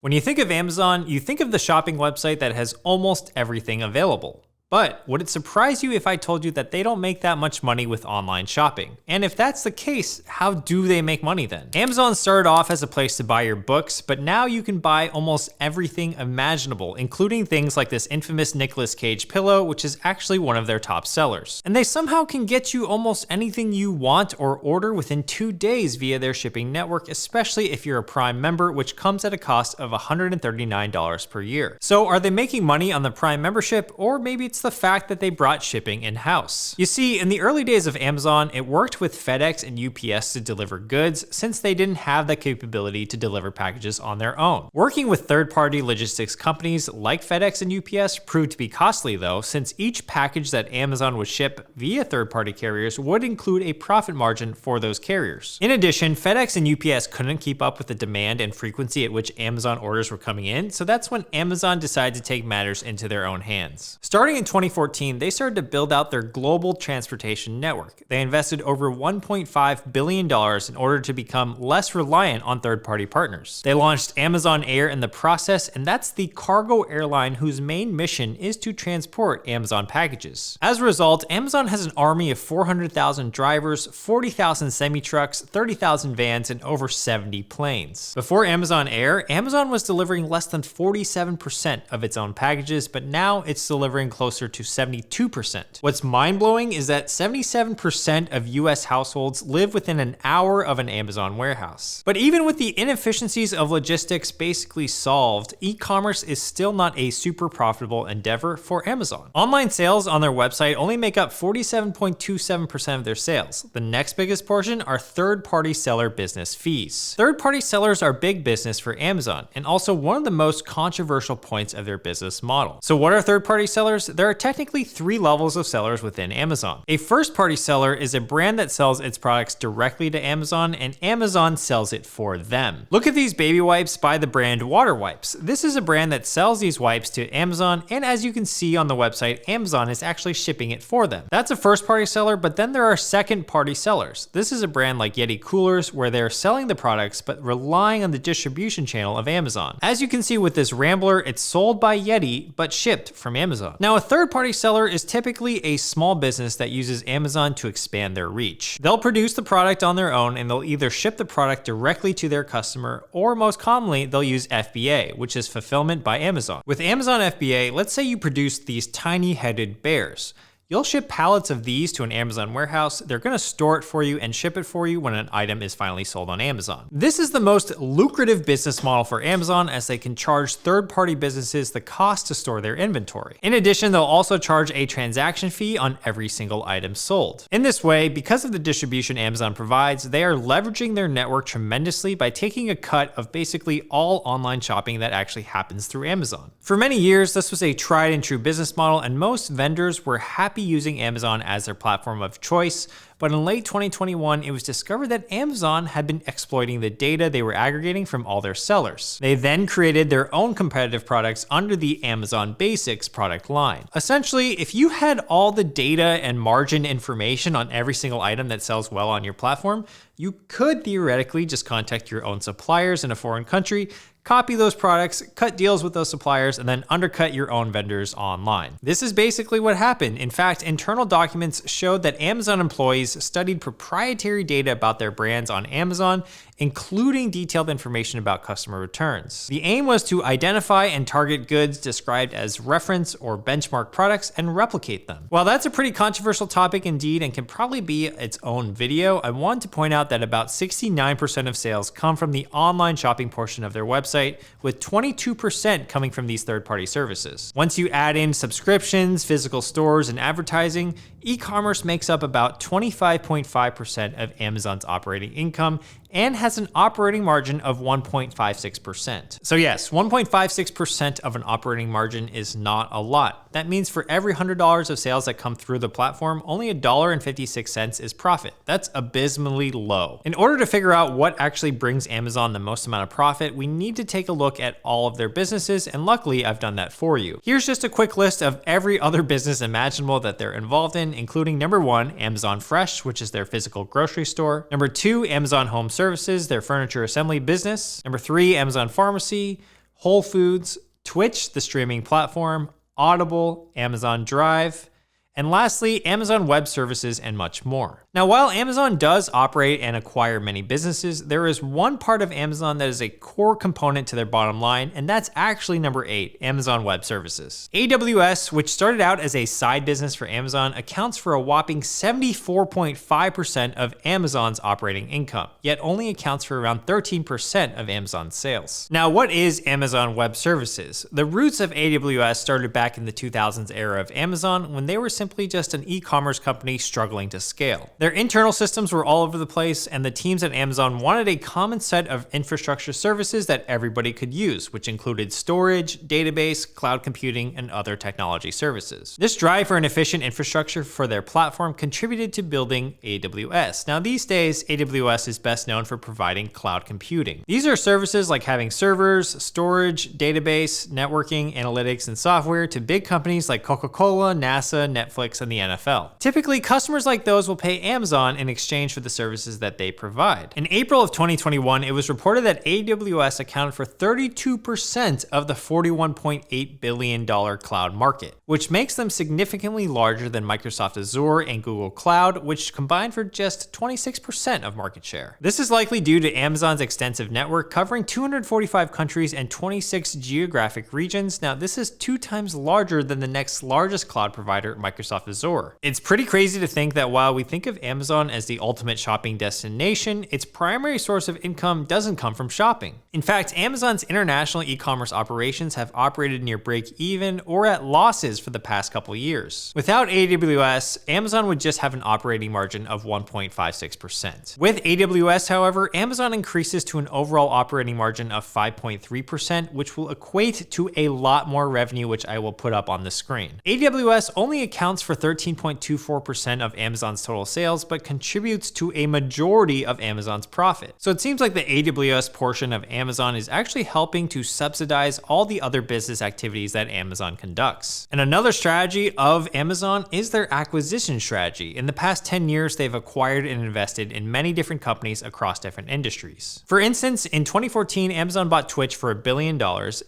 When you think of Amazon, you think of the shopping website that has almost everything available. But would it surprise you if I told you that they don't make that much money with online shopping? And if that's the case, how do they make money then? Amazon started off as a place to buy your books, but now you can buy almost everything imaginable, including things like this infamous Nicolas Cage pillow, which is actually one of their top sellers. And they somehow can get you almost anything you want or order within 2 days via their shipping network, especially if you're a Prime member, which comes at a cost of $139 per year. So are they making money on the Prime membership, or maybe it's the fact that they brought shipping in-house? You see, in the early days of Amazon, it worked with FedEx and UPS to deliver goods since they didn't have the capability to deliver packages on their own. Working with third-party logistics companies like FedEx and UPS proved to be costly though, since each package that Amazon would ship via third-party carriers would include a profit margin for those carriers. In addition, FedEx and UPS couldn't keep up with the demand and frequency at which Amazon orders were coming in, so that's when Amazon decided to take matters into their own hands. Starting in 2014, they started to build out their global transportation network. They invested over $1.5 billion in order to become less reliant on third-party partners. They launched Amazon Air in the process, and that's the cargo airline whose main mission is to transport Amazon packages. As a result, Amazon has an army of 400,000 drivers, 40,000 semi-trucks, 30,000 vans, and over 70 planes. Before Amazon Air, Amazon was delivering less than 47% of its own packages, but now it's delivering closer to 72%. What's mind-blowing is that 77% of US households live within an hour of an Amazon warehouse. But even with the inefficiencies of logistics basically solved, e-commerce is still not a super profitable endeavor for Amazon. Online sales on their website only make up 47.27% of their sales. The next biggest portion are third-party seller business fees. Third-party sellers are big business for Amazon, and also one of the most controversial points of their business model. So what are third-party sellers? There are technically 3 levels of sellers within Amazon. A first-party seller is a brand that sells its products directly to Amazon, and Amazon sells it for them. Look at these baby wipes by the brand Water Wipes. This is a brand that sells these wipes to Amazon, and as you can see on the website, Amazon is actually shipping it for them. That's a first-party seller, but then there are second-party sellers. This is a brand like Yeti coolers where they're selling the products but relying on the distribution channel of Amazon. As you can see with this Rambler, it's sold by Yeti but shipped from Amazon. Now, a third-party seller is typically a small business that uses Amazon to expand their reach. They'll produce the product on their own, and they'll either ship the product directly to their customer, or most commonly, they'll use FBA, which is fulfillment by Amazon. With Amazon FBA, let's say you produce these tiny-headed bears. You'll ship pallets of these to an Amazon warehouse. They're gonna store it for you and ship it for you when an item is finally sold on Amazon. This is the most lucrative business model for Amazon, as they can charge third-party businesses the cost to store their inventory. In addition, they'll also charge a transaction fee on every single item sold. In this way, because of the distribution Amazon provides, they are leveraging their network tremendously by taking a cut of basically all online shopping that actually happens through Amazon. For many years, this was a tried and true business model, and most vendors were happy using Amazon as their platform of choice. But in late 2021, it was discovered that Amazon had been exploiting the data they were aggregating from all their sellers. They then created their own competitive products under the Amazon Basics product line. Essentially, if you had all the data and margin information on every single item that sells well on your platform, you could theoretically just contact your own suppliers in a foreign country, copy those products, cut deals with those suppliers, and then undercut your own vendors online. This is basically what happened. In fact, internal documents showed that Amazon employees studied proprietary data about their brands on Amazon, including detailed information about customer returns. The aim was to identify and target goods described as reference or benchmark products and replicate them. While that's a pretty controversial topic indeed and can probably be its own video, I want to point out that about 69% of sales come from the online shopping portion of their website, with 22% coming from these third-party services. Once you add in subscriptions, physical stores, and advertising, e-commerce makes up about 25.5% of Amazon's operating income and has an operating margin of 1.56%. So yes, 1.56% of an operating margin is not a lot. That means for every $100 of sales that come through the platform, only $1.56 is profit. That's abysmally low. In order to figure out what actually brings Amazon the most amount of profit, we need to take a look at all of their businesses, and luckily I've done that for you. Here's just a quick list of every other business imaginable that they're involved in, including number 1, Amazon Fresh, which is their physical grocery store. Number 2, Amazon Home Services, their furniture assembly business. Number 3, Amazon Pharmacy. Whole Foods, Twitch, the streaming platform, Audible, Amazon Drive, and lastly, Amazon Web Services and much more. Now, while Amazon does operate and acquire many businesses, there is one part of Amazon that is a core component to their bottom line, and that's actually number 8, Amazon Web Services. AWS, which started out as a side business for Amazon, accounts for a whopping 74.5% of Amazon's operating income, yet only accounts for around 13% of Amazon's sales. Now, what is Amazon Web Services? The roots of AWS started back in the 2000s era of Amazon when they were simply just an e-commerce company struggling to scale. Their internal systems were all over the place, and the teams at Amazon wanted a common set of infrastructure services that everybody could use, which included storage, database, cloud computing, and other technology services. This drive for an efficient infrastructure for their platform contributed to building AWS. Now, these days, AWS is best known for providing cloud computing. These are services like having servers, storage, database, networking, analytics, and software to big companies like Coca-Cola, NASA, Netflix, and the NFL. Typically, customers like those will pay Amazon in exchange for the services that they provide. In April of 2021, it was reported that AWS accounted for 32% of the $41.8 billion cloud market, which makes them significantly larger than Microsoft Azure and Google Cloud, which combined for just 26% of market share. This is likely due to Amazon's extensive network covering 245 countries and 26 geographic regions. Now, this is 2 times larger than the next largest cloud provider, Microsoft Azure. It's pretty crazy to think that while we think of Amazon as the ultimate shopping destination, its primary source of income doesn't come from shopping. In fact, Amazon's international e-commerce operations have operated near break-even or at losses for the past couple years. Without AWS, Amazon would just have an operating margin of 1.56%. With AWS, however, Amazon increases to an overall operating margin of 5.3%, which will equate to a lot more revenue, which I will put up on the screen. AWS only accounts for 13.24% of Amazon's total sales, but contributes to a majority of Amazon's profit. So it seems like the AWS portion of Amazon is actually helping to subsidize all the other business activities that Amazon conducts. And another strategy of Amazon is their acquisition strategy. In the past 10 years, they've acquired and invested in many different companies across different industries. For instance, in 2014, Amazon bought Twitch for $1 billion,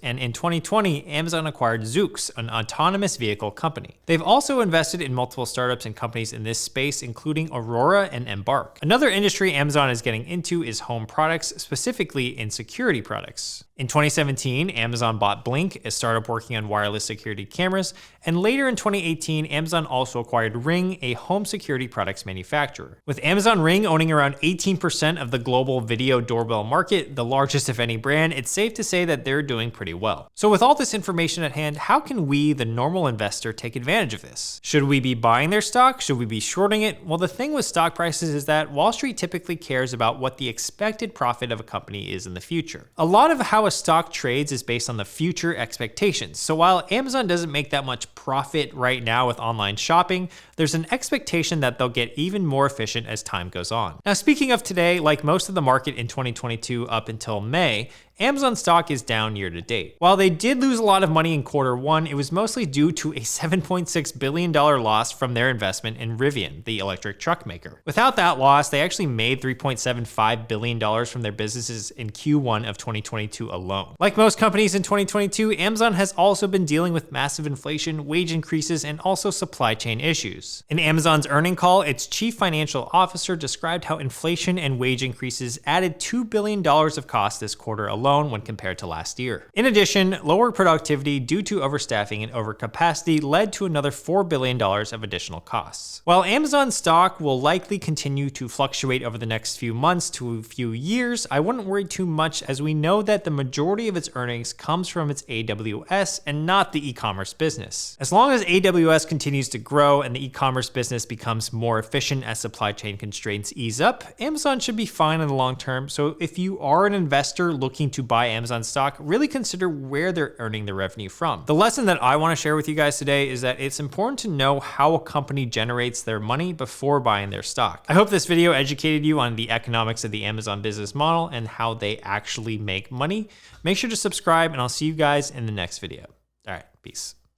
and in 2020, Amazon acquired Zoox, an autonomous vehicle company. They've also invested in multiple startups and companies in this space, including Aurora and Embark. Another industry Amazon is getting into is home products, specifically in security products. In 2017, Amazon bought Blink, a startup working on wireless security cameras, and later in 2018, Amazon also acquired Ring, a home security products manufacturer. With Amazon Ring owning around 18% of the global video doorbell market, the largest of any brand, it's safe to say that they're doing pretty well. So with all this information at hand, how can we, the normal investor, take advantage of this? Should we be buying their stock? Should we be shorting it? Well, the thing with stock prices is that Wall Street typically cares about what the expected profit of a company is in the future. A lot of how a stock trades is based on the future expectations. So while Amazon doesn't make that much profit right now with online shopping, there's an expectation that they'll get even more efficient as time goes on. Now, speaking of today, like most of the market in 2022 up until May, Amazon stock is down year to date. While they did lose a lot of money in Q1, it was mostly due to a $7.6 billion loss from their investment in Rivian, the electric truck maker. Without that loss, they actually made $3.75 billion from their businesses in Q1 of 2022 alone. Like most companies in 2022, Amazon has also been dealing with massive inflation, wage increases, and also supply chain issues. In Amazon's earnings call, its chief financial officer described how inflation and wage increases added $2 billion of cost this quarter alone when compared to last year. In addition, lower productivity due to overstaffing and overcapacity led to another $4 billion of additional costs. While Amazon stock will likely continue to fluctuate over the next few months to a few years, I wouldn't worry too much, as we know that the majority of its earnings comes from its AWS and not the e-commerce business. As long as AWS continues to grow and the e-commerce business becomes more efficient as supply chain constraints ease up, Amazon should be fine in the long term. So if you are an investor looking to buy Amazon stock, really consider where they're earning their revenue from. The lesson that I want to share with you guys today is that it's important to know how a company generates their money before buying their stock. I hope this video educated you on the economics of the Amazon business model and how they actually make money. Make sure to subscribe, and I'll see you guys in the next video. All right, peace.